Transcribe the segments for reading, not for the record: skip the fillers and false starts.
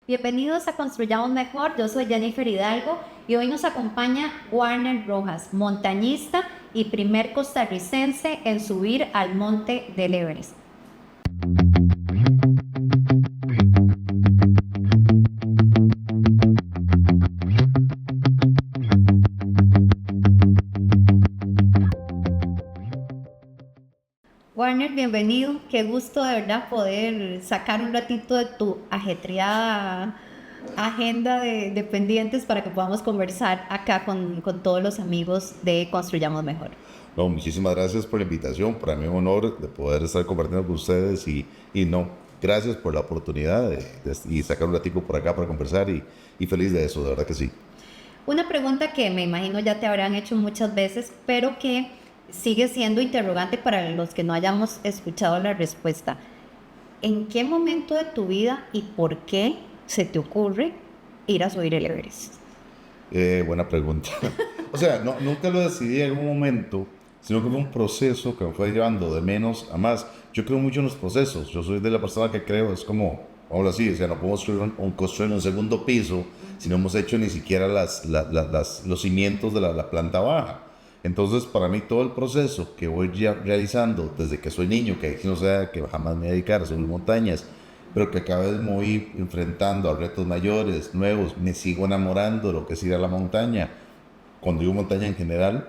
Bienvenidos a Construyamos Mejor, yo soy Jennifer Hidalgo y hoy nos acompaña Warner Rojas, montañista y primer costarricense en subir al monte del Everest. Warner, bienvenido, qué gusto de verdad poder sacar un ratito de tu ajetreada agenda de pendientes para que podamos conversar acá con todos los amigos de Construyamos Mejor. No, muchísimas gracias por la invitación. Para mí es un honor de poder estar compartiendo con ustedes y no, gracias por la oportunidad y sacar un ratico por acá para conversar y feliz de eso, de verdad que sí. Una pregunta que me imagino ya te habrán hecho muchas veces, pero que sigue siendo interrogante para los que no hayamos escuchado la respuesta. ¿En qué momento de tu vida y por qué se te ocurre ir a subir el Everest? Buena pregunta. O sea, no, nunca lo decidí en un momento, sino que fue un proceso que me fue llevando de menos a más. Yo creo mucho en los procesos. Yo soy de la persona que creo, es como, ahora sí, o sea, no podemos construir un segundo piso si no hemos hecho ni siquiera los cimientos de la planta baja. Entonces, para mí, todo el proceso que voy ya realizando desde que soy niño, que no sea que jamás me voy a dedicar a subir montañas, pero que cada vez me voy enfrentando a retos mayores, nuevos, me sigo enamorando de lo que es ir a la montaña, cuando digo montaña en general,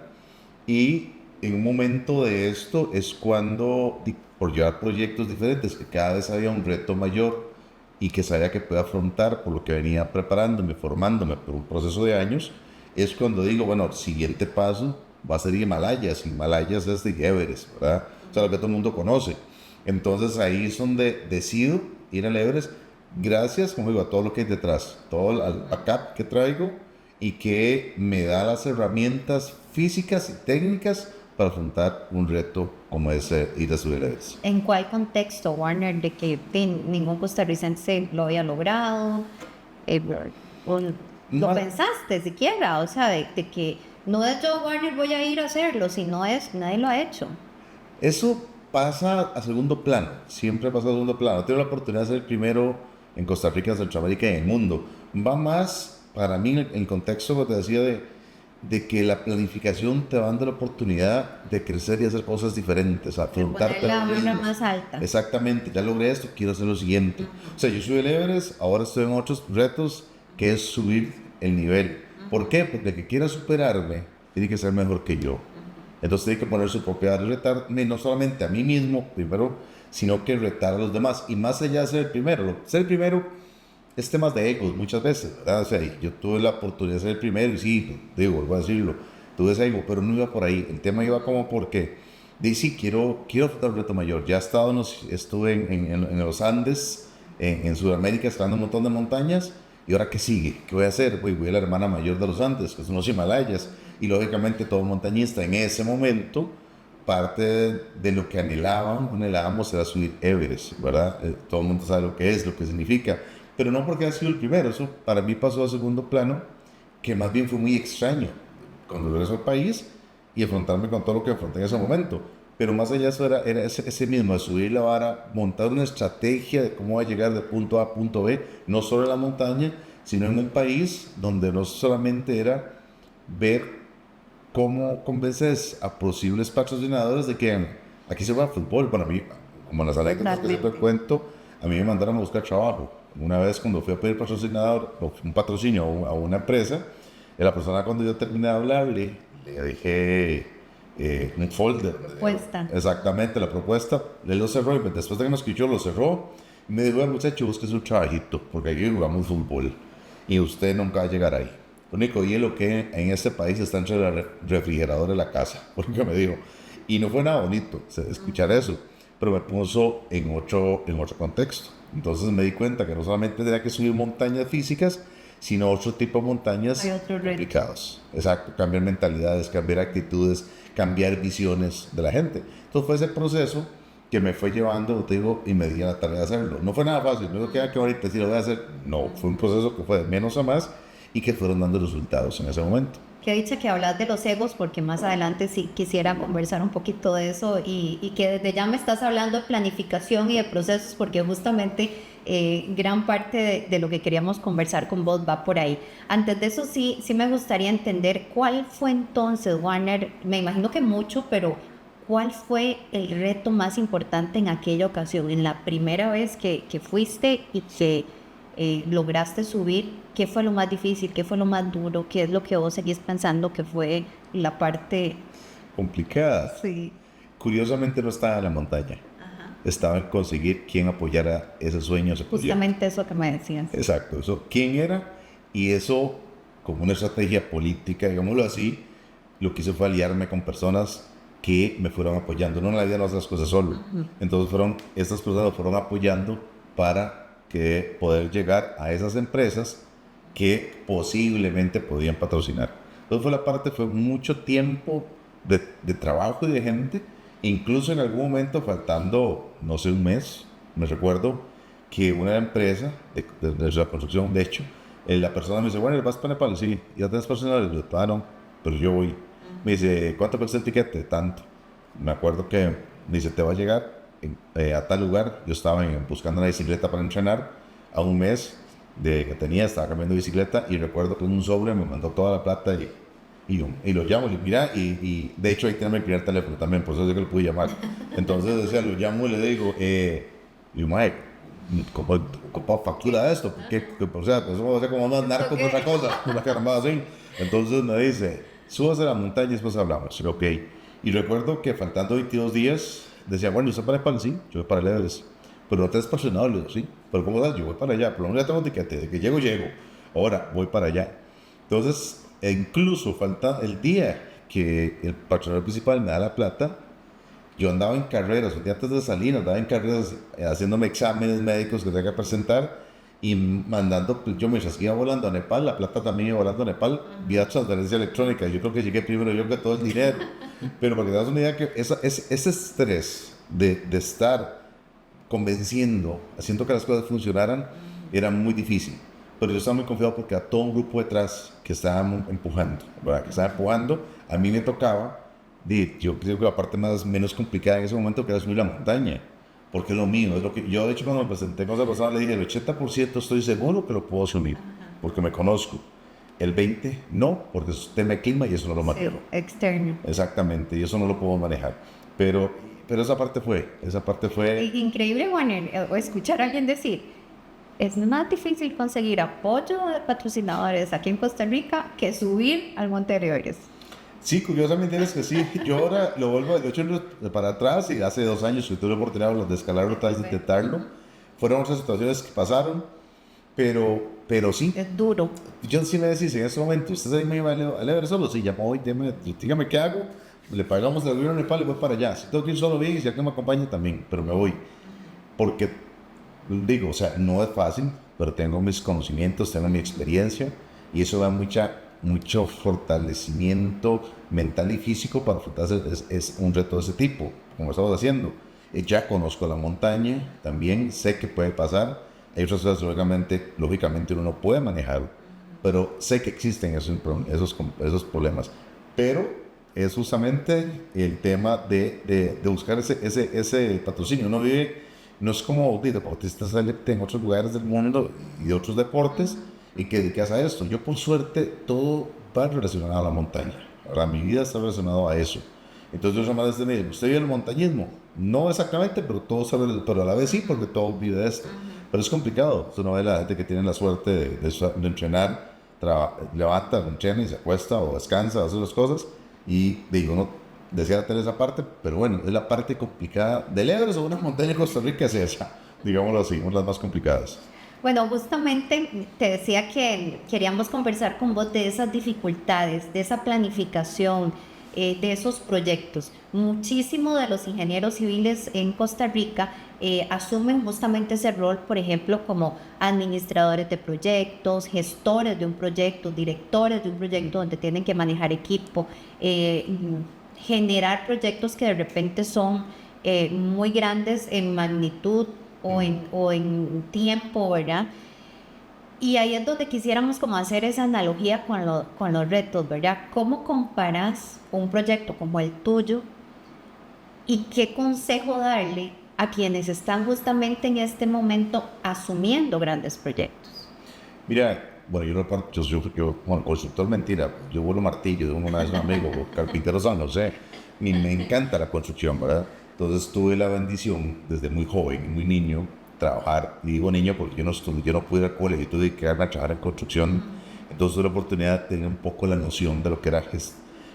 y en un momento de esto es cuando, por llevar proyectos diferentes, que cada vez había un reto mayor y que sabía que podía afrontar por lo que venía preparándome, formándome por un proceso de años, es cuando digo, bueno, el siguiente paso va a ser Himalayas. Himalayas es de Everest, ¿verdad? O sea, lo que todo el mundo conoce. Entonces ahí es donde decido ir al Everest, gracias, como digo, a todo lo que hay detrás, todo el backup que traigo y que me da las herramientas físicas y técnicas para afrontar un reto como es ir a subir el Everest. ¿En cuál contexto, Warner, de que ningún costarricense lo había logrado? Eh, ¿Lo Más, pensaste siquiera? O sea, de que no es yo, Warner, voy a ir a hacerlo, sino es, nadie lo ha hecho. eso pasa a segundo plano, siempre pasa a segundo plano. Tengo la oportunidad de ser el primero en Costa Rica, Centroamérica y en el mundo. Va más, para mí, el contexto que te decía de que la planificación te va dando la oportunidad de crecer y hacer cosas diferentes, De poner afrontarte a la lo vara mismo. más alta. Exactamente, ya logré esto, quiero hacer lo siguiente. O sea, yo subí el Everest, ahora estoy en otros retos que es subir el nivel. ¿Por qué? Porque el que quiera superarme tiene que ser mejor que yo. Entonces tiene que poner su propia retarme, no solamente a mí mismo primero, sino que retar a los demás. Y más allá de ser el primero, ser el primero es temas de egos muchas veces, ¿verdad? O sea, yo tuve la oportunidad de ser el primero y sí, digo, vuelvo a decirlo, tuve ese ego, pero no iba por ahí. El tema iba como porque, de sí, quiero afrontar un reto mayor. Ya he estado estuve en los Andes, en Sudamérica, escalando un montón de montañas. ¿Y ahora qué sigue? ¿Qué voy a hacer? Voy a la hermana mayor de los Andes, que son los Himalayas. Y lógicamente todo montañista en ese momento, parte de lo que anhelábamos era subir Everest, ¿verdad? Todo el mundo sabe lo que es, lo que significa. Pero no porque ha sido el primero, eso para mí pasó a segundo plano, que más bien fue muy extraño cuando regreso al país y afrontarme con todo lo que afronté en ese momento. Pero más allá de eso era ese mismo, de subir la vara, montar una estrategia de cómo va a llegar de punto A a punto B, no solo en la montaña, sino en un país donde no solamente era ver cómo convences a posibles patrocinadores de que aquí se va fútbol. Para mí, como las anécdotas que siempre Totalmente. cuento, a mí me mandaron a buscar trabajo. Una vez cuando fui a pedir patrocinador, un patrocinio a una empresa, la persona cuando yo terminé de hablarle, le dije un folder. Propuesta. Exactamente, la propuesta. Él lo cerró y después de que nos escuchó, lo cerró. Y me dijo, muchacho, busque su trabajito, porque aquí jugamos fútbol. Y usted nunca va a llegar ahí. Lo único hielo que en este país está entre el refrigerador de la casa, porque me dijo. Y no fue nada bonito escuchar eso, pero me puso en otro contexto. Entonces me di cuenta que no solamente tenía que subir montañas físicas, sino otro tipo de montañas Hay otro reto. complicadas. Exacto, cambiar mentalidades, cambiar actitudes, cambiar visiones de la gente. Entonces fue ese proceso que me fue llevando, te digo, y me di a la tarea de hacerlo. No fue nada fácil, no digo que ahorita sí lo voy a hacer, no, fue un proceso que fue de menos a más y que fueron dando resultados en ese momento. Qué dicha que hablas de los egos, porque más adelante sí quisiera conversar un poquito de eso y que desde ya me estás hablando de planificación y de procesos, porque justamente gran parte de lo que queríamos conversar con vos va por ahí. Antes de eso sí me gustaría entender cuál fue entonces, Warner, me imagino que mucho, pero ¿cuál fue el reto más importante en aquella ocasión, en la primera vez que fuiste y que lograste subir? ¿Qué fue lo más difícil? ¿Qué fue lo más duro? ¿Qué es lo que vos seguís pensando que fue la parte? Complicadas. Sí. Curiosamente no estaba en la montaña. Estaba en conseguir quién apoyara ese sueño, ese proyecto. Justamente eso que me decías. Exacto, eso, quién era, y eso, como una estrategia política, digámoslo así, lo que hice fue aliarme con personas que me fueron apoyando. No en la vida no hacer las cosas solo. Entonces estas personas me fueron apoyando para que poder llegar a esas empresas que posiblemente podían patrocinar. Entonces fue mucho tiempo de trabajo y de gente, incluso en algún momento faltando, no sé, un mes, me recuerdo que una empresa de la construcción, de hecho, la persona me dice, bueno, ¿vas para Nepal? Sí, ¿ya tienes personal? Y yo, no, pero yo voy. Me dice, ¿cuánto cuesta el tiquete? Tanto. Me acuerdo que me dice, te va a llegar a tal lugar. Yo estaba buscando una bicicleta para entrenar a un mes de que tenía, estaba cambiando bicicleta, y recuerdo que en un sobre me mandó toda la plata y lo llamo, y mira, y de hecho ahí tiene mi primer teléfono también, por eso es que lo pude llamar. Entonces, decía, lo llamo y le digo, y Mike, ¿cómo factura esto? Porque, o sea, eso va a ser como más narco que otra cosa, una caramba así. Entonces me dice, súbase a la montaña y después hablamos. Y, ok. Y recuerdo que faltando 22 días, decía, bueno, ¿usted para Nepal? Sí, yo voy para el Everest. Pero no te has pasionado, le digo, sí. Pero ¿cómo das? Yo voy para allá. Pero no ya tengo tiquete, de que llego, llego. Ahora, voy para allá. Entonces, incluso falta el día que el patrocinador principal me da la plata, yo andaba en carreras, el día antes de salir, andaba en carreras haciéndome exámenes médicos que tenía que presentar y mandando, pues yo mientras iba volando a Nepal, la plata también iba volando a Nepal, vía transferencia electrónica. Yo creo que llegué primero yo que todo el dinero. Pero para que te das una idea, que ese estrés de estar convenciendo, haciendo que las cosas funcionaran, era muy difícil. Pero yo estaba muy confiado porque había todo un grupo detrás que estaban empujando, ¿verdad? Que estaban empujando. A mí me tocaba, yo creo que la parte menos complicada en ese momento, que era subir la montaña, porque es lo mío, es lo que yo, de hecho, cuando me presenté con esa persona, le dije, el 80% estoy seguro que lo puedo asumir, porque me conozco. El 20% no, porque es tema de clima y eso no lo manejo. Sí, externo. Exactamente, y eso no lo puedo manejar. Pero esa parte fue... Increíble, Warner, escuchar a alguien decir, es más difícil conseguir apoyo de patrocinadores aquí en Costa Rica que subir al Monte Everest. Sí, curiosamente es que sí. Yo ahora lo he hecho para atrás, y hace 2 años que tuve la oportunidad de escalarlo otra vez, de intentarlo. Fueron otras situaciones que pasaron, pero sí. Es duro. Yo sí me decís, en ese momento, ¿usted se me iba al Everest solo? Sí, ya me voy, dígame qué hago. Le pagamos el gobierno de Nepal y voy para allá. Si tengo que ir solo, bien, y si alguien me acompaña también, pero me voy. Porque, digo, o sea, no es fácil, pero tengo mis conocimientos, tengo mi experiencia, y eso da mucho fortalecimiento mental y físico para afrontar es un reto de ese tipo, como estamos haciendo. Ya conozco la montaña, también sé que puede pasar. Hay otras cosas, lógicamente uno no puede manejar, pero sé que existen esos problemas. Pero es justamente el tema de buscar ese patrocinio. Uno vive, no es como deportistas en otros lugares del mundo y de otros deportes, y que dedicas a esto. Yo, por suerte, todo va relacionado a la montaña. Ahora, mi vida está relacionada a eso. Entonces, yo me dice, ¿usted vive el montañismo? No exactamente, pero a la vez sí, porque todo vive de esto. Pero es complicado. Usted no ve la gente que tiene la suerte de entrenar, levanta, entrena y se acuesta o descansa, hace las cosas. Y digo, uno desea tener esa parte, pero bueno, es la parte complicada del Everest, o una montaña de Costa Rica, es esa, digámoslo así, una de las más complicadas. Bueno, justamente te decía que queríamos conversar con vos de esas dificultades, de esa planificación, de esos proyectos. Muchísimos de los ingenieros civiles en Costa Rica asumen justamente ese rol, por ejemplo, como administradores de proyectos, gestores de un proyecto, directores de un proyecto donde tienen que manejar equipo, generar proyectos que de repente son muy grandes en magnitud o en tiempo, ¿verdad? Y ahí es donde quisiéramos como hacer esa analogía con los retos, ¿verdad? ¿Cómo comparas un proyecto como el tuyo y qué consejo darle a quienes están justamente en este momento asumiendo grandes proyectos? Mira, bueno, yo bueno, constructor mentira, yo vuelo martillo, de una vez un amigo, carpintero San José, y me encanta la construcción, ¿verdad? Entonces tuve la bendición desde muy joven, muy niño, trabajar, y digo niño porque yo no pude ir al colegio, tuve que quedarme a trabajar en construcción, entonces tuve la oportunidad de tener un poco la noción de lo que era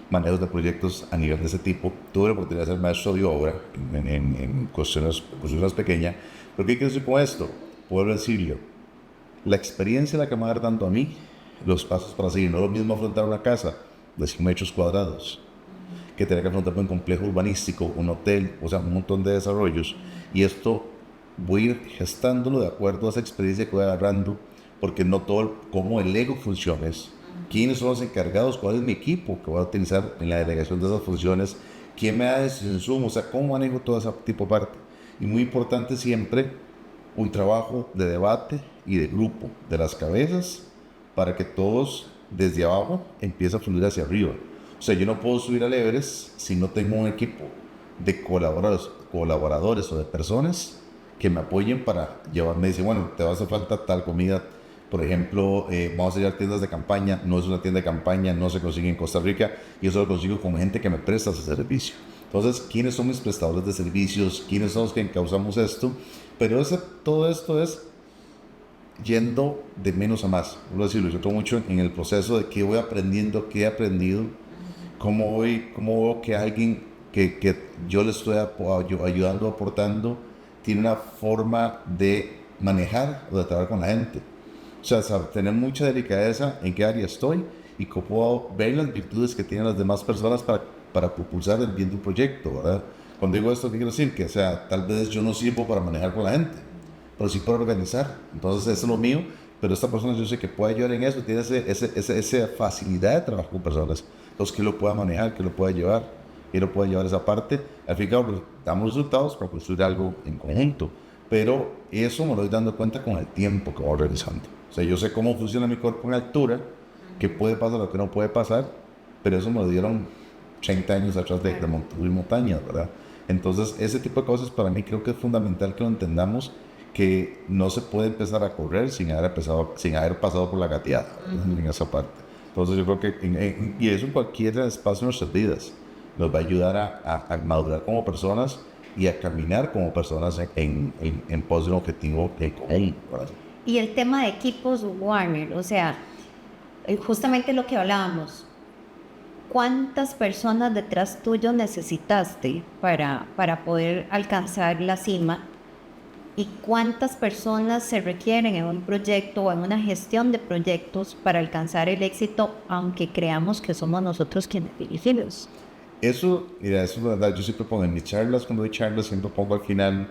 manejos de proyectos a nivel de ese tipo. Tuve la oportunidad de ser maestro de obra en construcciones pequeñas. ¿Pero qué quiero decir con esto? Puedo decirlo, la experiencia la que me va a dar tanto a mí, los pasos para seguir. No es lo mismo afrontar una casa de 100 metros cuadrados que tener que afrontar un complejo urbanístico, un hotel, o sea, un montón de desarrollos. Y esto voy a ir gestándolo de acuerdo a esa experiencia que voy agarrando, porque no todo cómo el ego funciona es quiénes son los encargados, cuál es mi equipo que voy a utilizar en la delegación de esas funciones, quién me da esos insumos, o sea, cómo manejo todo ese tipo de parte. Y muy importante siempre un trabajo de debate y de grupo, de las cabezas, para que todos desde abajo empiecen a fluir hacia arriba. O sea, yo no puedo subir al Everest si no tengo un equipo de colaboradores o de personas que me apoyen para llevarme, dice, bueno, te va a hacer falta tal comida. Por ejemplo, vamos a ir a tiendas de campaña, no es una tienda de campaña, no se consigue en Costa Rica, y eso lo consigo con gente que me presta ese servicio. Entonces, ¿quiénes son mis prestadores de servicios? ¿Quiénes son los que encauzamos esto? Pero todo esto es yendo de menos a más. Voy a decirlo, yo estoy mucho en el proceso de qué voy aprendiendo, qué he aprendido, cómo veo que alguien que yo le estoy ayudando, aportando, tiene una forma de manejar o de trabajar con la gente. O sea, tener mucha delicadeza en qué área estoy y cómo puedo ver las virtudes que tienen las demás personas para propulsar el bien de un proyecto, ¿verdad? Cuando digo esto, ¿qué quiero decir? Que, o sea, tal vez yo no sirvo para manejar con la gente, pero sí para organizar. Entonces, eso es lo mío, pero esta persona yo sé que puede ayudar en eso, tiene esa facilidad de trabajar con personas. Entonces, que lo pueda manejar, que lo pueda llevar, que lo pueda llevar esa parte. Al fin y al cabo, damos resultados para construir algo en conjunto, pero eso me lo doy dando cuenta con el tiempo que voy realizando. O sea, yo sé cómo funciona mi cuerpo en altura, qué puede pasar, lo que no puede pasar, pero eso me lo dieron 30 años atrás de subir montañas, ¿verdad? Entonces, ese tipo de cosas para mí creo que es fundamental que lo entendamos, que no se puede empezar a correr sin haber pasado por la gateada, en esa parte. Entonces, yo creo que, y eso en cualquier espacio de nuestras vidas, nos va a ayudar a madurar como personas y a caminar como personas en pos de un objetivo común, ¿verdad? Y el tema de equipos Warner, o sea, justamente lo que hablábamos, ¿cuántas personas detrás tuyo necesitaste para poder alcanzar la cima? ¿Y cuántas personas se requieren en un proyecto o en una gestión de proyectos para alcanzar el éxito, aunque creamos que somos nosotros quienes dirigimos? Eso, mira, eso es verdad. Yo siempre pongo en mis charlas, cuando doy charlas, siempre pongo al final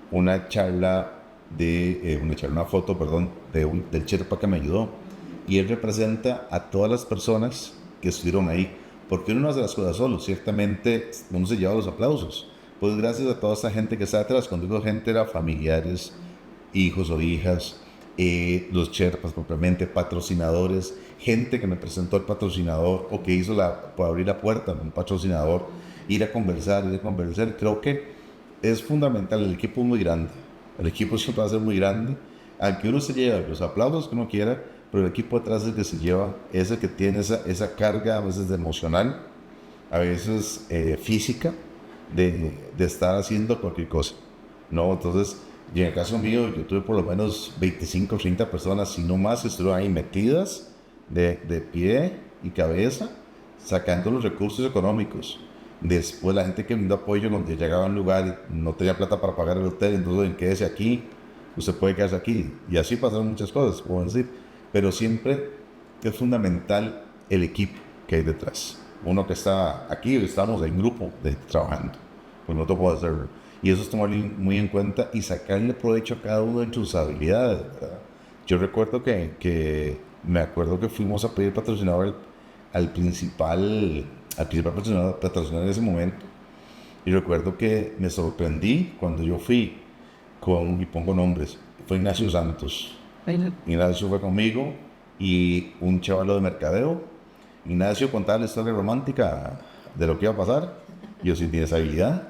una charla una foto, perdón, del Sherpa que me ayudó. Y él representa a todas las personas que estuvieron ahí. Porque uno no hace las cosas solo, ciertamente uno se lleva los aplausos. Pues gracias a toda esa gente que está detrás. Cuando digo gente, era familiares, hijos o hijas, los Sherpas propiamente, patrocinadores, gente que me presentó al patrocinador o que hizo por abrir la puerta a un patrocinador, ir a conversar. Creo que es fundamental. El equipo es muy grande. El equipo siempre va a ser muy grande. Aunque uno se lleve los aplausos que uno quiera, pero el equipo atrás es el que se lleva, es el que tiene esa carga a veces de emocional, a veces física, de estar haciendo cualquier cosa, ¿no? Entonces, y en el caso mío, yo tuve por lo menos 25 o 30 personas, si no más, que estuvieron ahí metidas de pie y cabeza, sacando los recursos económicos. Después la gente que me dio apoyo cuando llegaba a un lugar y no tenía plata para pagar el hotel, entonces quédese aquí, usted puede quedarse aquí. Y así pasaron muchas cosas, puedo decir. Pero siempre es fundamental el equipo que hay detrás. Uno que está aquí, estamos en grupo trabajando, pues no te puedo hacerlo. Y eso es tomarlo muy en cuenta y sacarle provecho a cada uno de sus habilidades, ¿verdad? Yo recuerdo me acuerdo que fuimos a pedir patrocinador al principal patrocinador en ese momento. Y recuerdo que me sorprendí cuando yo fui y pongo nombres, fue Ignacio Santos. Ignacio fue conmigo y un chavalo de mercadeo. Ignacio contaba la historia romántica de lo que iba a pasar. Yo sí tenía esa habilidad.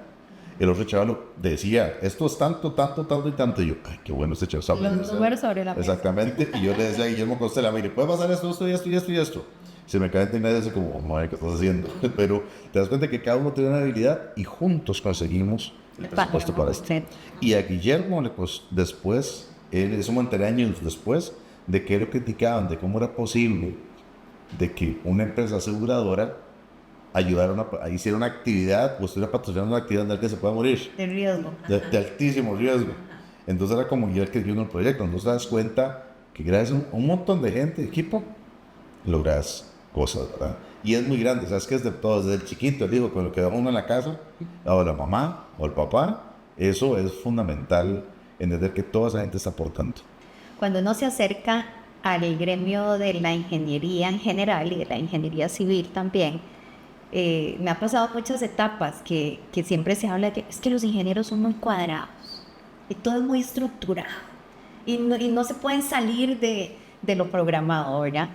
El otro chaval decía, esto es tanto, tanto, tanto y tanto. Y yo, ay, qué bueno este chaval. Los números sobre la mesa. Exactamente. Y yo le decía a Guillermo Costela, mire, puede pasar esto, esto y esto y esto y esto. Se me cae en y dice como, madre, ¿qué estás haciendo? Pero te das cuenta que cada uno tiene una habilidad y juntos conseguimos el presupuesto para esto. Y a Guillermo, pues, después, él es un montón de años después, de que lo criticaban, de cómo era posible de que una empresa aseguradora ayudaron a hiciera una actividad o estuviera patrocinando una actividad en la que se pueda morir. De riesgo. De altísimo riesgo. Entonces era como yo el que dio en el proyecto. Entonces te das cuenta que gracias a un montón de gente, equipo, logras cosas, ¿verdad? Y es muy grande, ¿sabes? Que es de todo, desde el chiquito, el hijo, con lo que da uno en la casa, o la mamá, o el papá, eso es fundamental, entender que toda esa gente está aportando. Cuando uno se acerca al gremio de la ingeniería en general y de la ingeniería civil también, me ha pasado muchas etapas que siempre se habla de que es que los ingenieros son muy cuadrados y todo es muy estructurado y no se pueden salir de lo programado, ¿verdad?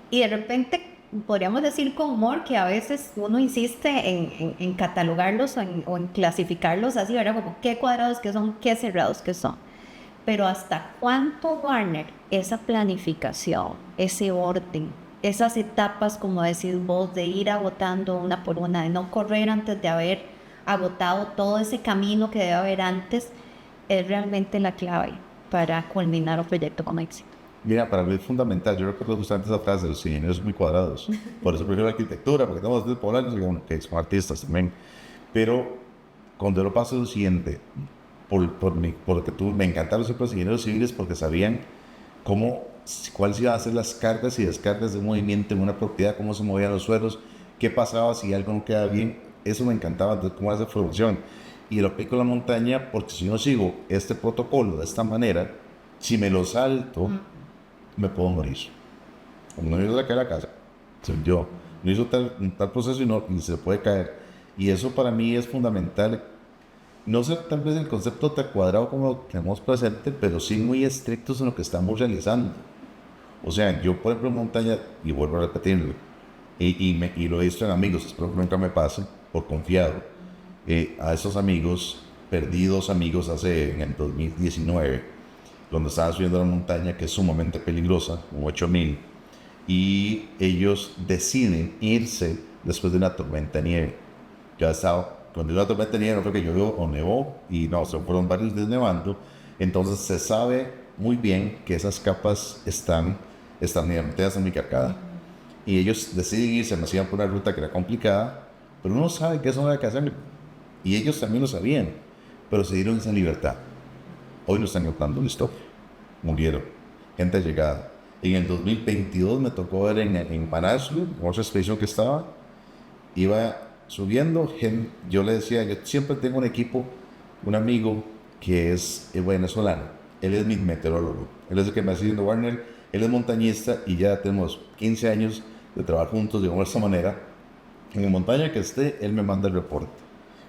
Y de repente podríamos decir con humor que a veces uno insiste en catalogarlos o en clasificarlos así, ¿verdad? Como qué cuadrados que son, qué cerrados que son. Pero ¿hasta cuánto, Warner, esa planificación, ese orden, esas etapas, como decís vos, de ir agotando una por una, de no correr antes de haber agotado todo ese camino que debe haber antes, es realmente la clave para culminar un proyecto con éxito? Mira, para mí es fundamental. Yo recuerdo justamente esa frase de los ingenieros muy cuadrados. Por eso prefiero la arquitectura, porque estamos de poblanos y bueno, que son artistas también. Pero cuando lo paso lo siguiente, porque me encantaron siempre los ingenieros civiles porque sabían cuáles iban a ser las cargas y descargas de un movimiento en una propiedad, cómo se movían los suelos, qué pasaba si algo no quedaba bien. Eso me encantaba, entonces, cómo hacer formación. Y lo aplico en la montaña porque si no sigo este protocolo de esta manera, si me lo salto, me puedo morir. Como no hizo de caer a casa, yo no hizo tal proceso y se puede caer. Y eso para mí es fundamental. No sé tal vez el concepto tan cuadrado como lo tenemos presente, pero sí muy estrictos en lo que estamos realizando. O sea, yo por ejemplo en montaña, y vuelvo a repetirlo, y lo he visto en amigos, espero que nunca me pase, por confiado, a esos amigos, perdí 2 amigos en el 2019, donde estaba subiendo la montaña que es sumamente peligrosa, como 8000, y ellos deciden irse después de una tormenta de nieve. Ya estaba, cuando una tormenta de nieve no fue que llovió o nevó, y no, se fueron varios días nevando, entonces se sabe muy bien que esas capas están en mi carcada. Y ellos deciden irse, me hacían por una ruta que era complicada, pero uno sabe que eso no hay que hacer, y ellos también lo sabían, pero se dieron esa libertad. Hoy no están notando, listo, murieron, gente llegada. En el 2022 me tocó ver en Manaslu, otra expedición que estaba, iba subiendo, yo le decía, yo siempre tengo un equipo, un amigo que es venezolano, él es mi meteorólogo, él es el que me está diciendo, Warner, él es montañista y ya tenemos 15 años de trabajar juntos, digamos de esta manera. En la montaña que esté, él me manda el reporte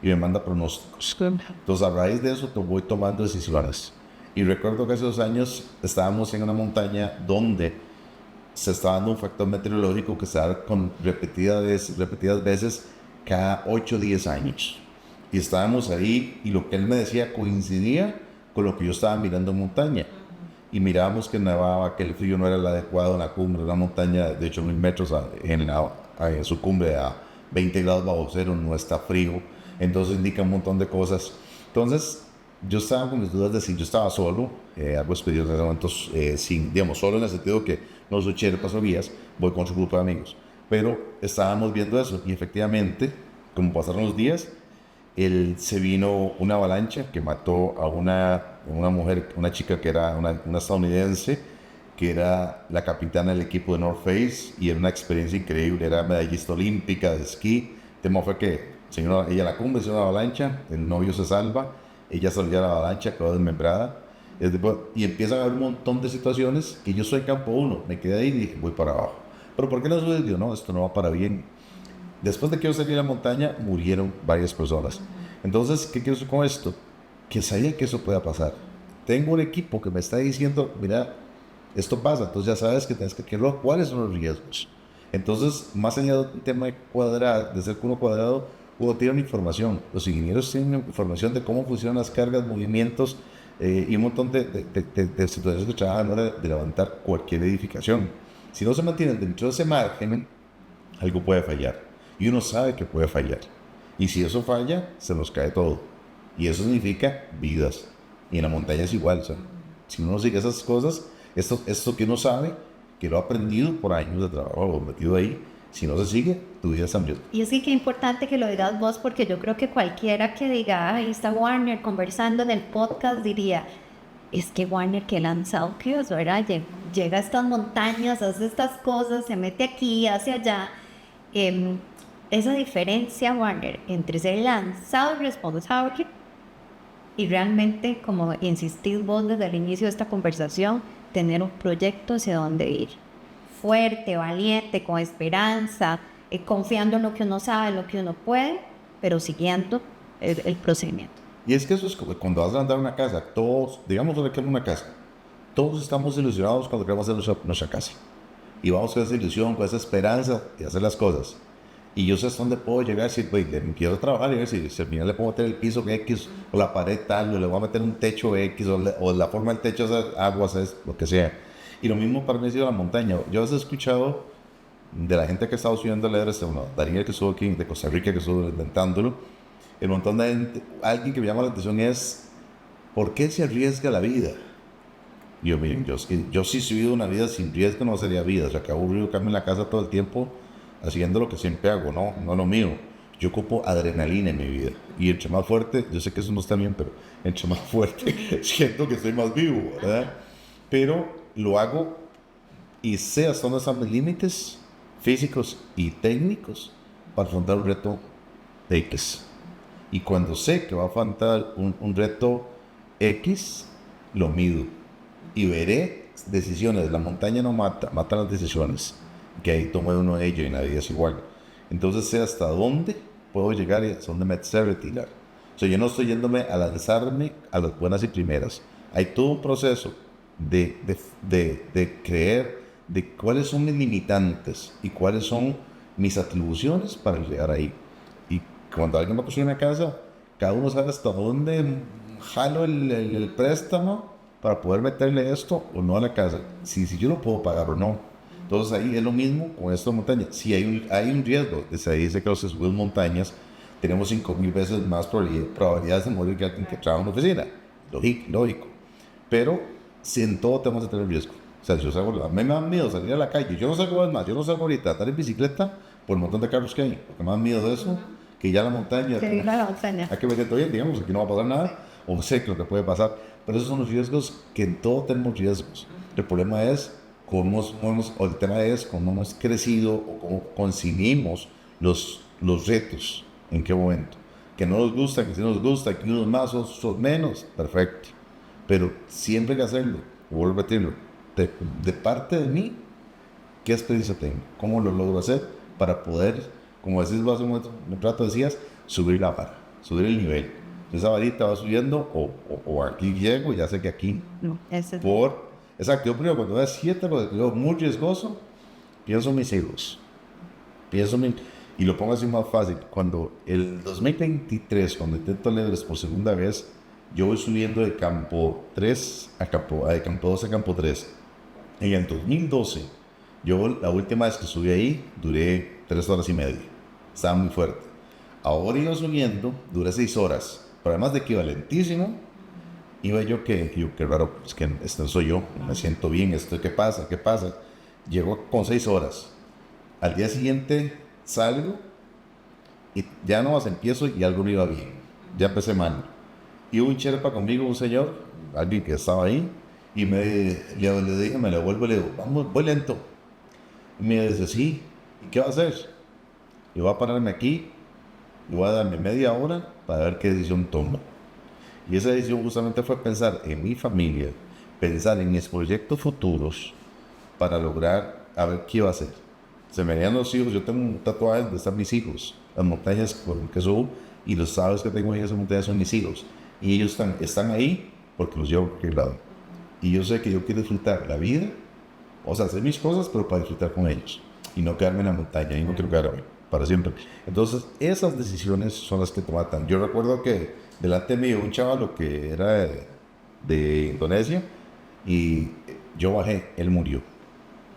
y me manda pronósticos. Entonces, a raíz de eso, voy tomando decisiones. Y recuerdo que hace 2 años estábamos en una montaña donde se estaba dando un factor meteorológico que se da con repetidas veces cada 8 o 10 años. Y estábamos ahí y lo que él me decía coincidía con lo que yo estaba mirando en montaña. Y mirábamos que nevaba, que el frío no era el adecuado en la cumbre de una montaña de 8000 metros en su cumbre a 20 grados bajo cero, no está frío. Entonces indica un montón de cosas. Entonces yo estaba con mis dudas de si yo estaba solo, algo expedido en ese momento, digamos, solo en el sentido que no soy chévere paso vías, voy con su grupo de amigos. Pero estábamos viendo eso y efectivamente, como pasaron los días, se vino una avalancha que mató a una mujer, una chica que era una estadounidense, que era la capitana del equipo de North Face y era una experiencia increíble, era medallista olímpica de esquí. El tema fue que ella la cumbre, se hizo una avalancha, el novio se salva, ella salió a la avalancha, quedó desmembrada, y empiezan a haber un montón de situaciones que yo soy campo 1, me quedé ahí y dije, voy para abajo. ¿Pero por qué no subí? Yo, no, esto no va para bien. Después de que yo salí a la montaña, murieron varias personas. Entonces, ¿qué quiero decir con esto? Que sabía que eso podía pasar. Tengo un equipo que me está diciendo, mira, esto pasa, entonces ya sabes que tienes que quererlo, cuáles son los riesgos. Entonces, más allá del tema de cuadrado, de ser uno cuadrado, uno tiene una información. Los ingenieros tienen información de cómo funcionan las cargas, movimientos y un montón de situaciones que trabajan a la hora de levantar cualquier edificación. Si no se mantienen dentro de ese margen, algo puede fallar. Y uno sabe que puede fallar. Y si eso falla, se nos cae todo. Y eso significa vidas. Y en la montaña es igual. O sea, si uno sigue esas cosas, esto que uno sabe, que lo ha aprendido por años de trabajo metido ahí, si no se sigue, tu vida está en riesgo. Y es que qué importante que lo digas vos, porque yo creo que cualquiera que diga, ahí está Warner conversando en el podcast, diría, es que Warner, qué lanzado que es, ¿verdad? Llega a estas montañas, hace estas cosas, se mete aquí, hace allá. Esa diferencia, Warner, entre ser lanzado y responsable y realmente, como insistís vos desde el inicio de esta conversación, tener un proyecto hacia dónde ir. Fuerte, valiente, con esperanza, confiando en lo que uno sabe, en lo que uno puede, pero siguiendo el procedimiento. Y es que eso es como cuando vas a levantar una casa, todos, digamos que queremos una casa, todos estamos ilusionados cuando queremos hacer nuestra casa. Y vamos con esa ilusión, con esa esperanza de hacer las cosas. Y yo sé hasta dónde puedo llegar, si quiero trabajar y ver si al final le puedo meter el piso X, o la pared tal, o le voy a meter un techo X, o la forma del techo es aguas, es lo que sea. Y lo mismo para mí ha sido la montaña. Yo a veces he escuchado de la gente que ha estado subiendo el Everest, Daniel que estuvo aquí de Costa Rica, que estuvo intentándolo, el montón de gente, alguien que me llama la atención es, ¿por qué se arriesga la vida? Miren, yo sí he subido una vida sin riesgo, no sería vida. O sea, que aburrido quedarme en la casa todo el tiempo haciendo lo que siempre hago, no lo mío. Yo ocupo adrenalina en mi vida. Y entre más fuerte, yo sé que eso no está bien, pero entre más fuerte siento que estoy más vivo, ¿verdad? Pero lo hago y sé hasta dónde están mis límites físicos y técnicos para afrontar un reto de X. Y cuando sé que va a afrontar un reto X, lo mido. Y veré decisiones. La montaña no mata las decisiones. Que ahí tomé uno de ellos y nadie es igual. Entonces sé hasta dónde puedo llegar y hasta dónde me sé retirar. O sea, yo no estoy yéndome a lanzarme a las buenas y primeras. Hay todo un proceso de creer de cuáles son mis limitantes y cuáles son mis atribuciones para llegar ahí. Y cuando alguien va a construir una casa, cada uno sabe hasta dónde jalo el préstamo para poder meterle esto o no a la casa, si yo lo puedo pagar o no. Entonces ahí es lo mismo con esta montaña. Si hay un riesgo, se dice que los que suben montañas tenemos 5000 veces más probabilidades de morir que alguien que trabaja en una oficina. Lógico. Pero si en todo tenemos que tener riesgo. O sea, yo salgo, a mí me da miedo salir a la calle. Yo no salgo más, yo no salgo ahorita a andar en bicicleta por el montón de carros que hay. Porque me da miedo de eso que ya la montaña. Hay que ver todo bien, digamos, aquí no va a pasar nada. O sé lo que puede pasar. Pero esos son los riesgos que en todo tenemos riesgos. El problema es o el tema es cómo hemos crecido o cómo concibimos los retos, en qué momento. Que no nos gusta, que sí nos gusta, que unos más, otros menos, perfecto. Pero siempre hay que hacerlo, vuelvo a repetirlo. De parte de mí, ¿qué experiencia tengo? ¿Cómo lo logro hacer para poder, como decís vos hace un rato decías, subir la vara, subir el nivel? Esa varita va subiendo o aquí llego, ya sé que aquí No, ese es... Exacto, yo primero cuando veo 7, lo veo muy riesgoso, pienso en mis hijos. Y lo pongo así más fácil. Cuando el 2023, cuando intento el Everest por segunda vez, yo voy subiendo de campo 3 de campo 2 a campo 3. En el 2012, yo la última vez que subí ahí, duré 3 horas y media. Estaba muy fuerte. Ahora iba subiendo, duré 6 horas. Pero además de equivalentísimo, iba yo qué raro, es que esto soy yo, me siento bien, ¿qué pasa? Llego con 6 horas. Al día siguiente salgo y ya no más empiezo y algo no iba bien. Ya empecé mal. Y hubo un Sherpa conmigo, un señor, alguien que estaba ahí, y le dije, me lo vuelvo y le digo, vamos, voy lento. Y me dice, sí, ¿y qué va a hacer? Y voy a pararme aquí y voy a darme media hora para ver qué decisión tomo. Y esa decisión justamente fue pensar en mi familia, pensar en mis proyectos futuros para lograr a ver qué iba a hacer. Se me venían los hijos, yo tengo un tatuaje donde están mis hijos, las montañas por que subo, y los sábados que tengo en esas montañas son mis hijos. Y ellos están ahí porque los llevo a cualquier lado. Y yo sé que yo quiero disfrutar la vida O sea, hacer mis cosas, pero para disfrutar con ellos. Y no quedarme en la montaña, y no quiero quedarme para siempre. Entonces, esas decisiones son las que te matan. Yo recuerdo que delante mío un chaval que era de Indonesia, y yo bajé, él murió.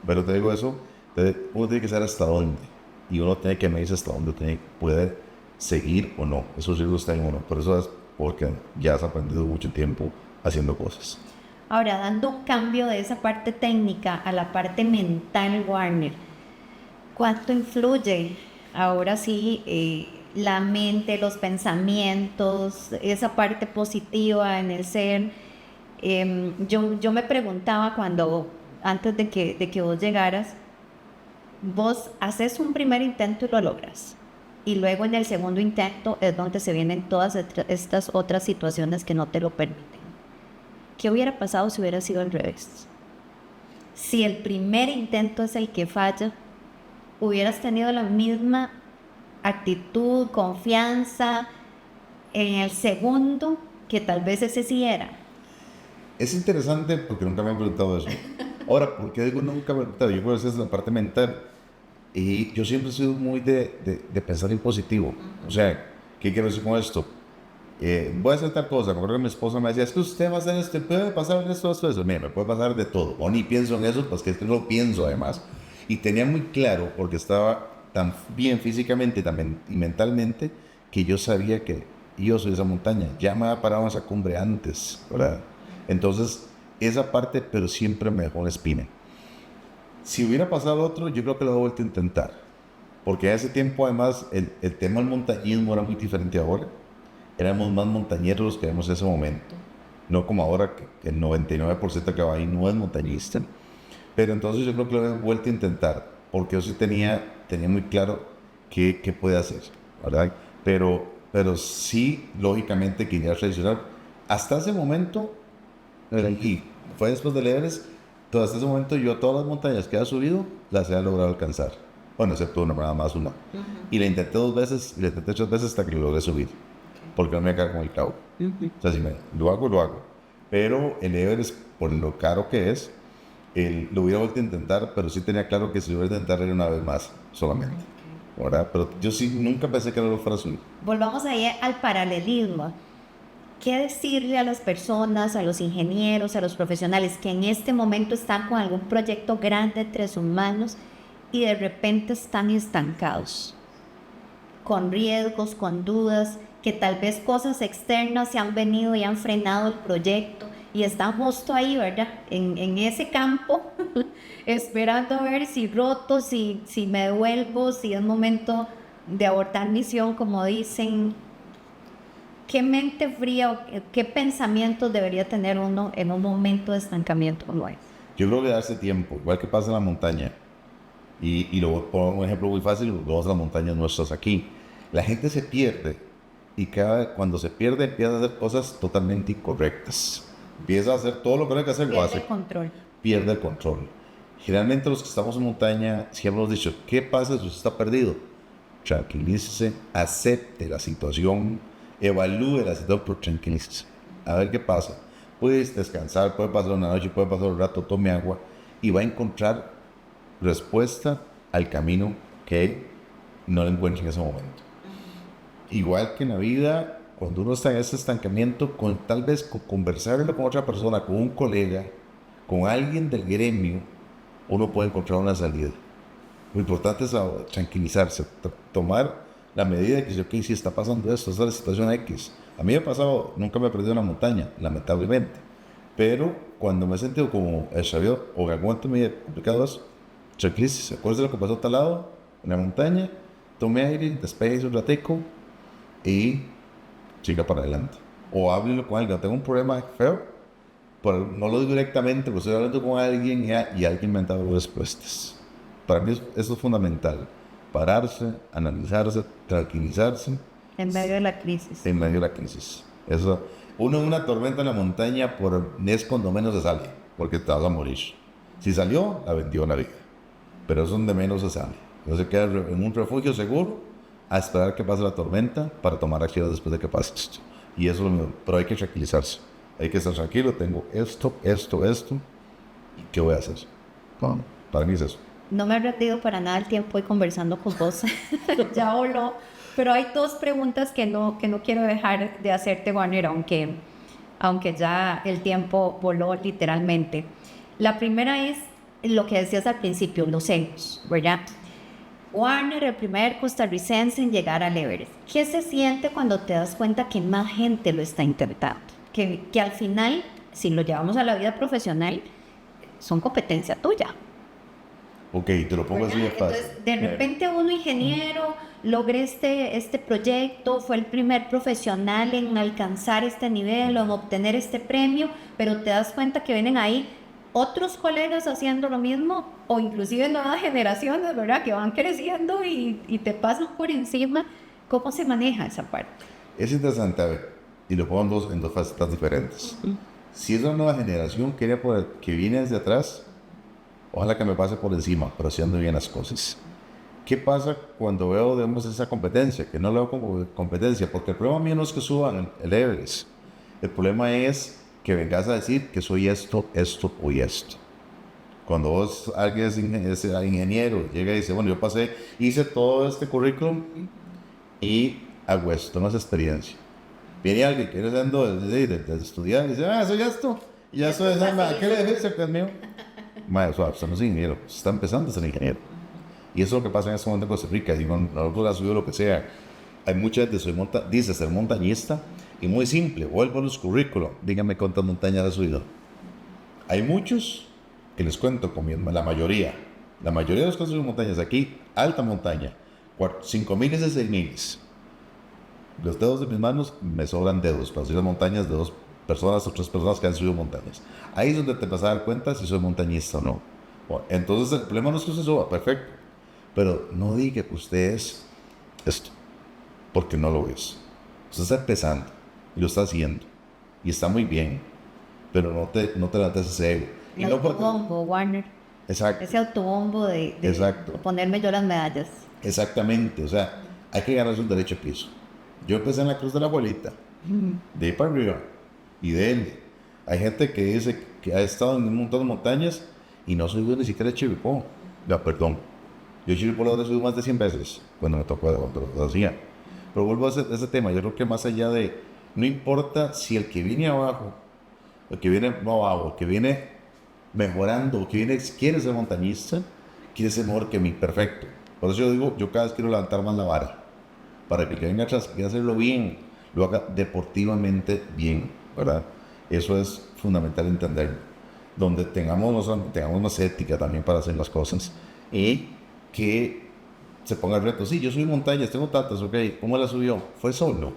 Pero te digo eso, uno tiene que saber hasta dónde. Y uno tiene que medirse hasta dónde puede seguir o no. Eso sí lo está en uno. Por eso es porque ya has aprendido mucho tiempo haciendo cosas. Ahora, dando un cambio de esa parte técnica a la parte mental, Warner, ¿cuánto influye ahora sí la mente, los pensamientos, esa parte positiva en el ser? Yo me preguntaba antes de que vos llegaras, vos haces un primer intento y lo logras. Y luego en el segundo intento es donde se vienen todas estas otras situaciones que no te lo permiten. ¿Qué hubiera pasado si hubiera sido al revés? Si el primer intento es el que falla, hubieras tenido la misma actitud, confianza en el segundo, que tal vez ese sí era. Es interesante porque nunca me han preguntado eso. Ahora, ¿por qué digo nunca me han preguntado? Yo creo que esa es la parte mental. Y yo siempre he sido muy de pensar en positivo. O sea, ¿qué quiero decir con esto? Voy a hacer tal cosa. Me acuerdo que mi esposa me decía, es que usted va a hacer esto, puede pasar esto, esto, eso. Mira, me puede pasar de todo. O ni pienso en eso, pues que es que no lo pienso además. Y tenía muy claro, porque estaba tan bien físicamente y mentalmente, que yo sabía que yo soy esa montaña. Ya me había parado en esa cumbre antes, ¿verdad? Entonces, esa parte, pero siempre me dejó una espina. Si hubiera pasado otro, yo creo que lo he vuelto a intentar. Porque a ese tiempo, además, el tema del montañismo era muy diferente ahora. Éramos más montañeros los que éramos en ese momento. No como ahora, que el 99% que va ahí no es montañista. Pero entonces yo creo que lo he vuelto a intentar. Porque yo sí tenía muy claro qué puede hacer, ¿verdad? Pero sí, lógicamente, quería reaccionar. Hasta ese momento, y fue después del Everest, hasta ese momento yo todas las montañas que he subido las he logrado alcanzar. Bueno, excepto una, nada más una. Y la intenté 2 veces, y la intenté 3 veces hasta que lo logré subir. Porque no me cae con el clavo. O sea, si lo hago, lo hago. Pero el Everest, por lo caro que es, lo hubiera vuelto a intentar, pero sí tenía claro que si lo hubiera a intentar era una vez más, solamente. ¿Verdad? Pero yo sí nunca pensé que no lo fuera a subir. Volvamos ahí al paralelismo. ¿Qué decirle a las personas, a los ingenieros, a los profesionales que en este momento están con algún proyecto grande entre sus manos y de repente están estancados, con riesgos, con dudas, que tal vez cosas externas se han venido y han frenado el proyecto y están justo ahí, ¿verdad? En ese campo, esperando a ver si roto, si me devuelvo, si es momento de abortar misión, como dicen? ¿Qué mente fría o qué pensamientos debería tener uno en un momento de estancamiento como es? Yo creo que darse tiempo, igual que pasa en la montaña. Y lo pongo un ejemplo muy fácil, vamos a las montañas nuestras aquí. La gente se pierde y cuando se pierde empieza a hacer cosas totalmente incorrectas. Empieza a hacer todo lo que no hay que hacer, lo hace. Pierde el control. Pierde el control. Generalmente los que estamos en montaña siempre hemos dicho, ¿qué pasa si usted está perdido? Tranquilícese, acepte la situación, evalúe la situación, pero tranquilícese. A ver qué pasa. Puedes descansar, puede pasar una noche, puede pasar un rato, tome agua y va a encontrar respuesta al camino que no le encuentra en ese momento. Igual que en la vida, cuando uno está en ese estancamiento, tal vez conversarlo con otra persona, con un colega, con alguien del gremio, uno puede encontrar una salida. Lo importante es tranquilizarse, tomar la medida de que, ok, si está pasando esto, esta es la situación X. A mí me ha pasado, nunca me he perdido una montaña, lamentablemente, pero cuando me he sentido como extraviado o que algún momento me he complicado eso, tranquilícese, acuérdese de lo que pasó a tal lado, en la montaña, tome aire, despegue un ratico y siga para adelante. O háblelo con alguien, tengo un problema feo, pero no lo digo directamente, pero estoy hablando con alguien y alguien me ha dado respuestas. Para mí eso es fundamental. Pararse, analizarse, tranquilizarse. En medio de la crisis. En medio de la crisis. Eso, uno en una tormenta en la montaña es cuando menos se sale, porque te vas a morir. Si salió, la vendió la vida. Pero es donde menos se sale. Uno se queda en un refugio seguro a esperar que pase la tormenta para tomar acción después de que pase esto. Y eso es lo mismo. Pero hay que tranquilizarse. Hay que estar tranquilo. Tengo esto. ¿Y qué voy a hacer? Para mí es eso. No me he rendido para nada el tiempo hoy conversando con vos. Ya voló. Pero hay dos preguntas que no quiero dejar de hacerte, Warner, aunque ya el tiempo voló literalmente. La primera es lo que decías al principio, los egos, ¿verdad? Warner, el primer costarricense en llegar al Everest. ¿Qué se siente cuando te das cuenta que más gente lo está intentando? Que al final, si lo llevamos a la vida profesional, son competencia tuya. Ok, te lo pongo así de fácil. Entonces, de repente uno ingeniero logré este proyecto, fue el primer profesional en alcanzar este nivel o en obtener este premio, pero te das cuenta que vienen ahí otros colegas haciendo lo mismo o inclusive nuevas generaciones, ¿verdad? Que van creciendo y te pasan por encima. ¿Cómo se maneja esa parte? Es interesante, a ver, y lo pongo en dos facetas diferentes. Si es una nueva generación que viene desde atrás, ojalá que me pase por encima, pero haciendo bien las cosas. ¿Qué pasa cuando veo, digamos, esa competencia? Que no lo veo como competencia, porque el problema mío no es que suban el Everest. El problema es que vengas a decir que soy esto, esto o esto. Cuando vos, alguien es ingeniero, llega y dice, bueno, yo hice todo este currículum y hago esto, no es experiencia. Viene alguien que viene de estudiar y dice, soy esto, y ya soy esa, ¿qué le dijiste que es mío? Usted no es ingeniero, usted está empezando a ser ingeniero. Y eso es lo que pasa en este momento en Costa Rica. Digo, nosotros ha subido lo que sea. Hay mucha gente que dice ser montañista y muy simple, vuelvo a los currículos, díganme cuántas montañas ha subido. Hay muchos que les cuento, la mayoría de los que suben montañas aquí, alta montaña, 5.000 y 6.000. Los dedos de mis manos me sobran dedos para subir las montañas de 2 personas o 3 personas que han subido montañas. Ahí es donde te vas a dar cuenta si soy montañista o no. Bueno, entonces el problema no es que usted suba, perfecto, pero no diga que usted es esto, porque no lo es. Usted está empezando y lo está haciendo y está muy bien, pero no te levantes ese ego. El autobombo, Warner. Exacto. Ese autobombo de ponerme yo las medallas. Exactamente, o sea, hay que ganarse un derecho a piso. Yo empecé en la Cruz de la Abuelita, de ahí para arriba, y de él. Hay gente que dice que ha estado en un montón de montañas y no subió ni siquiera Chirripó. Ya, perdón. Yo Chirripó lo he subido más de 100 veces, cuando me tocó, pero lo hacía. Pero vuelvo a ese tema, yo creo que más allá de, no importa si el que viene abajo, el que viene no abajo, el que viene mejorando, el que quiere ser montañista, quiere ser mejor que mí, perfecto. Por eso yo digo, yo cada vez quiero levantar más la vara, para que venga atrás, quiera hacerlo bien, lo haga deportivamente bien, ¿verdad? Eso es fundamental entender, donde tengamos más ética también para hacer las cosas y que se ponga el reto. Sí, yo subí montañas, tengo tantas, ok, ¿cómo la subió? Fue solo.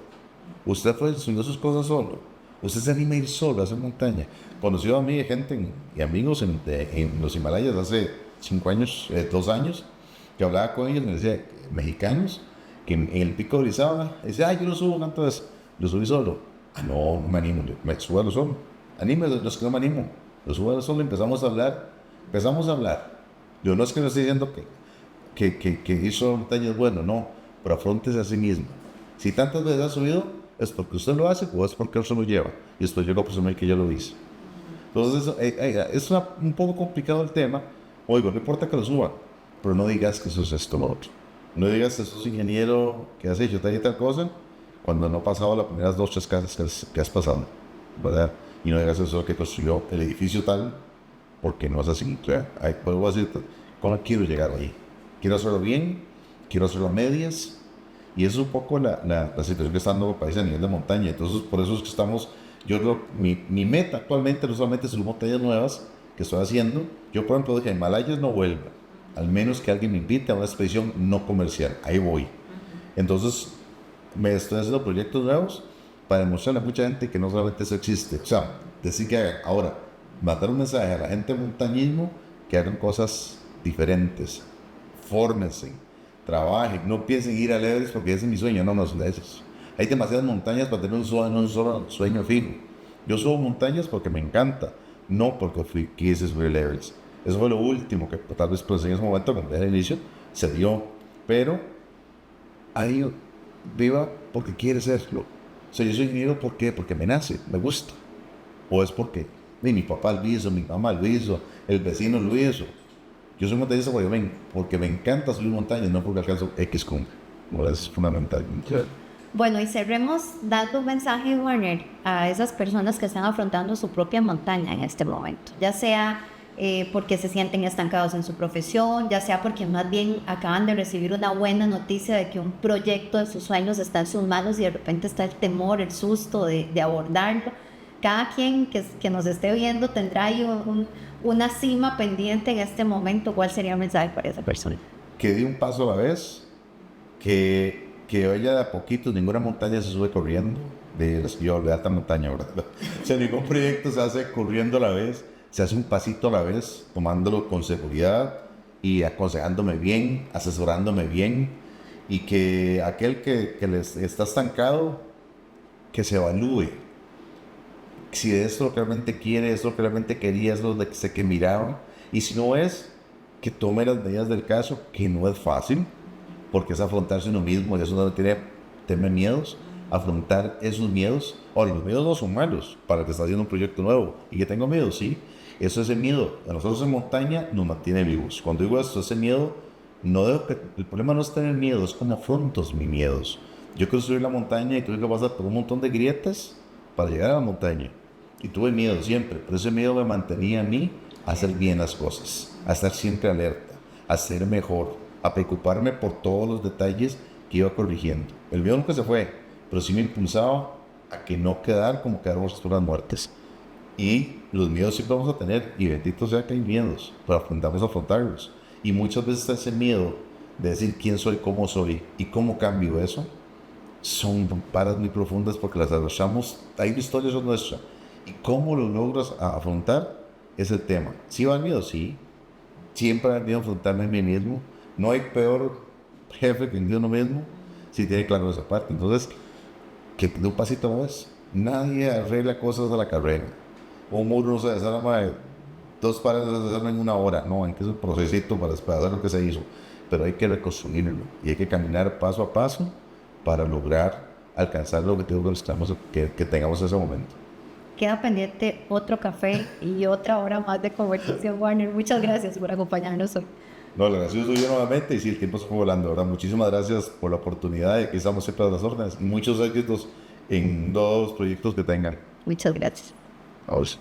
Usted subió sus cosas solo. Usted se anima a ir solo a hacer montaña. Conoció a mí gente y amigos en los Himalayas hace 5 años, 2 años, que hablaba con ellos, me decía, mexicanos, que en el pico de Orizaba, decía, yo lo subo, entonces lo subí solo. No me animo, me subo a lo solo. Anímelo, los que no me animo. Lo subo a lo solo, empezamos a hablar. Yo no es que no estoy diciendo que hizo montañas bueno, no, pero afróntese a sí mismo. Si tantas veces ha subido, es porque usted lo hace o es porque usted lo lleva. Y esto yo lo presumí que yo lo hice. Entonces, es un poco complicado el tema. Oigo, no importa que lo suba, pero no digas que eso es esto o lo otro. No digas que sos ingeniero que has hecho tal y tal cosa cuando no ha pasado las primeras 2 o 3 casas que has pasado, ¿verdad? Y no digas eso es lo que construyó el edificio tal, porque no es así. O sea, puedo decir, ¿cómo quiero llegar ahí? Quiero hacerlo bien, quiero hacerlo a medias, y eso es un poco la situación que está dando el país a nivel de montaña. Entonces, por eso es que estamos, yo creo, mi meta actualmente no solamente son montañas nuevas que estoy haciendo. Yo, por ejemplo, dije, Himalayas no vuelva, al menos que alguien me invite a una expedición no comercial, ahí voy. Entonces, me estoy haciendo proyectos nuevos para demostrarle a mucha gente que no solamente eso existe. O sea, decir que hagan. Ahora, mandar un mensaje a la gente de montañismo que hagan cosas diferentes. Fórmense, trabajen, no piensen ir a Everest porque ese es mi sueño, no es de esos. Hay demasiadas montañas para tener un solo sueño fijo. Yo subo montañas porque me encanta, no porque quise subir el Everest. Eso fue lo último que tal vez pues, en ese momento, cuando era el inicio, se dio. Pero ahí viva porque quiere serlo. O sea, yo soy ingeniero ¿por qué? Porque me nace, me gusta. O es porque mi papá lo hizo, mi mamá lo hizo, el vecino lo hizo. Yo soy montañista porque me encanta subir montañas, no porque alcanzo X cumbre. Bueno, es fundamental. Bueno, y cerremos dando un mensaje, Warner, a esas personas que están afrontando su propia montaña en este momento, ya sea porque se sienten estancados en su profesión, ya sea porque más bien acaban de recibir una buena noticia de que un proyecto de sus sueños está en sus manos y de repente está el temor, el susto de abordarlo. Cada quien que nos esté viendo tendrá ahí una cima pendiente en este momento. ¿Cuál sería el mensaje para esa persona? Que dé un paso a la vez, que vaya de a poquito, ninguna montaña se sube corriendo, de alta montaña, ¿verdad? O sea, ningún proyecto se hace corriendo a la vez, se hace un pasito a la vez, tomándolo con seguridad y aconsejándome bien, asesorándome bien, y que aquel que les está estancado, que se evalúe, si es lo que realmente quiere, es lo que realmente quería, es lo que miraba, y si no es, que tome las medidas del caso, que no es fácil, porque es afrontarse uno mismo, y eso no tiene tener miedos, afrontar esos miedos. Ahora, los miedos no son malos para el que está haciendo un proyecto nuevo, y que tengo miedo, sí, eso es el miedo, a nosotros en montaña nos mantiene vivos. Cuando digo esto, ese miedo, el problema no es tener miedo, es cómo afronto mis miedos. Yo quiero subir la montaña y tuve que pasar por un montón de grietas para llegar a la montaña, y tuve miedo siempre, pero ese miedo me mantenía a mí a hacer bien las cosas, a estar siempre alerta, a ser mejor, a preocuparme por todos los detalles que iba corrigiendo. El miedo nunca se fue, pero sí me impulsaba a que no quedar como quedaron las personas muertas. Y los miedos siempre vamos a tener, y bendito sea que hay miedos, pero aprendamos a afrontarlos. Y muchas veces ese miedo de decir quién soy, cómo soy y cómo cambio eso, son paras muy profundas porque las arrochamos, ahí la historia es nuestra. Y cómo lo logras afrontar es el tema. ¿Sí va el miedo? Sí. Siempre he aprendido a afrontarme a mí mismo. No hay peor jefe que el de uno mismo si tiene claro esa parte. Entonces, que de un pasito a la vez. Nadie arregla cosas a la carrera. Un muro no se desarma de 2 paredes se desarman en 1 hora. No, hay que hacer un procesito para hacer lo que se hizo. Pero hay que reconstruirlo y hay que caminar paso a paso para lograr alcanzar el objetivo que tengamos en ese momento. Queda pendiente otro café y otra hora más de conversación, Warner. Muchas gracias por acompañarnos hoy. No, el agradecido soy yo nuevamente, y sí, el tiempo se fue volando, ¿verdad? Muchísimas gracias por la oportunidad, y aquí estamos siempre a las órdenes, y muchos éxitos en todos los proyectos que tengan. Muchas gracias. Vamos.